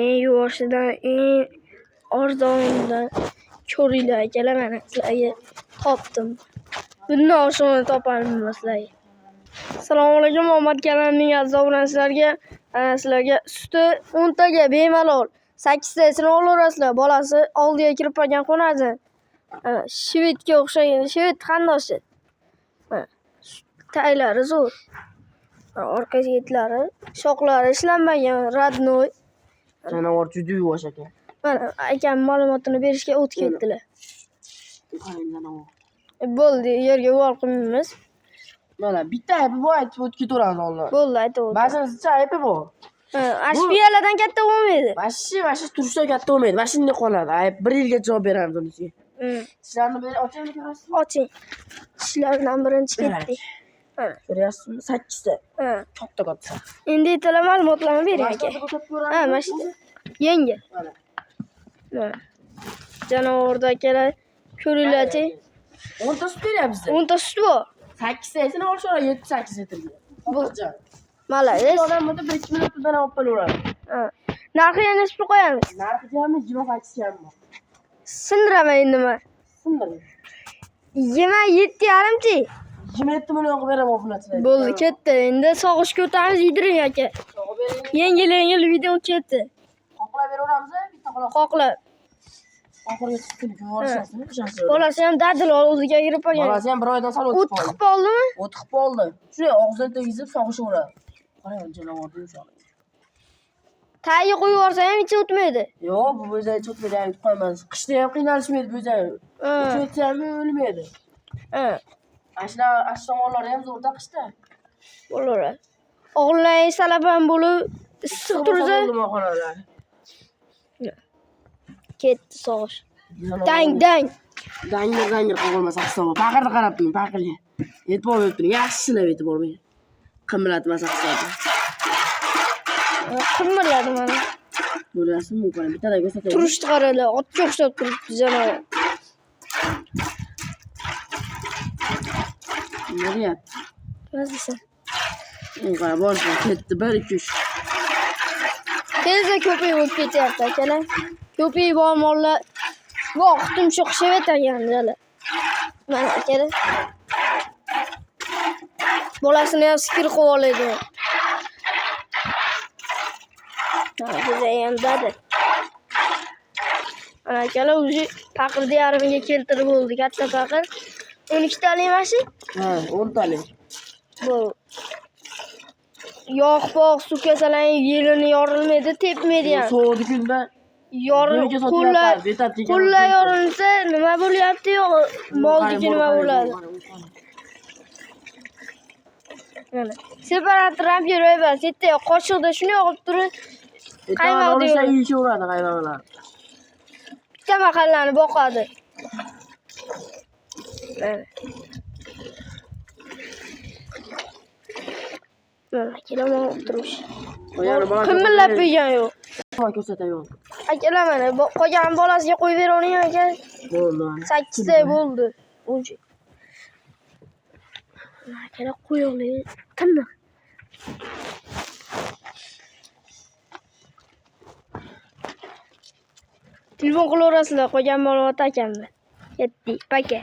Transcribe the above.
eng yuvoshidan eng arzonidan ko'ringlar akalar, mana sizlarga topdim. Bundan oshig'ini topolmayman sizlarga. Assalomu alaykum, Muhammad Kalamning aziz obunachilarga. Sizlarga suti 10 taga bemalol 8 tasini olaverasizlar. Bolasi oldiga kirib qolgan qo'nadi. Shvedga o'xshagan, shved qandoshi. Taylari zo'r. Orqa chetlari, shoxlari ishlanmagan, radnoy. Jonivor juda yuvosh ekan. Mana akam ma'lumotini berishga o'tib ketdilar. Bo'ldi, yerga uvol qilmaymiz. Mana bitta aybi bor, aytib o'tib ketaveramiz oldin. Bo'ldi, aytib o'tib. Ba'zancha aybi bor. Ashbiyalardan katta bo'lmaydi. Vashi turishdan katta bo'lmaydi. Mashina qoladi. Ayb 1 yilga javob beramiz unisiga. Tishlarni beri oching ko'rasiz. Oching. Tishlardan birinchi ketdi. Ko'ryapsizmi? 8 ta. Katta. Endi ertalar ma'lumotlarni bering aka. Mana shu yengil. Mana. Janovorda akalar ko'ringlar-chi. 10 ta sut beryapmiz. 10 ta sut bor. 8 tasini olishar 7-8 litrga. Xo'jajon. Malades. Odamlarda 1-2 minutdan olib qo'yaveradi. Narxiga nisbi qo'yamiz. Narxi ham 28 kam bor. Sindiraman endi men. Sindiring. 27,5chi. 27 million qilib beraman obunachilarga. Bo'ldi, ketdi. Endi sog'ish ko'taramiz, yediring aka. Yengil video ketdi. Qoqlab beraveramiz, bitta xolos. Qoqlab. Oxirgi tutib ko'rishasiz. Bolasi ham dadil oldiga kirib qolgan. Bolasi ham 1 oydan sal o'tib qoldi. O'tib qoldimi? O'tib qoldi. Shunday og'zidan tegizib sog'ishaveradi. Qarang, janovorni yumshoq. Tagiga qo'yib yuborsa ham hech o'tmaydi. Yo'q, bu o'zay cho'tmaydi, aytib qo'yamiz. Qishda ham qiynalishmaydi bu o'zay. Cho'tsa ham o'lmaydi. Ashtomonlar ham zo'rda qishda. Bo'laveradi. O'g'illar salaban bo'lib issiq tursa, ketdi sog'ish. Dang. Dangir qolmasa hisob. Paqirni qarab turing, paqirga. E'tibor berib turing, yaxshilab e'tibor bering. Qimmatmasa hisob. Qimirladi mana. Ko'ryapsizmi? Bittadan ko'rsataymi? Turishni qaranglar, otga o'xshab turibdi janovar. Nima Mazisa. Qara, boshqa ketdi 1 2 3. Tezda ko'payib bo'lib ketyapti akalar. Ko'payib bor mollar. Voh, tumshuq shevet ekanlar. Mana akalar. Bolasini ham sikir qilib oladi. Ham dadi. Ana akalar o'zi paqirni yarimiga keltirib bo'ldi. Katta paqir. 12 talik mashi? 10 talik. Bu yog'-bog' suv kasalang yelini yorilmaydi, tepmaydi ham. So'g'di kunda qo'llar yorilsa nima bo'lyapti yo'q, moldiki nima bo'ladi. Mana separator ham yurayapti. Setda qoshiqda shuni yoqib turib qaymoqni yeyishaveradi qaymoqlar. Bitta mahallani boqadi. Mana kelaman o'tirish. Qimillab yegan yo'q. Ko'rsataman. Akalar mana qolgan bolasiga qo'yib beravering aka. Bo'ldi. 8 ta bo'ldi. O'zi. Akalar qo'yinglar. Qimmiq. Telefon qilaverasizlar, qolgan ma'lumot akamda. Ketdik, paka.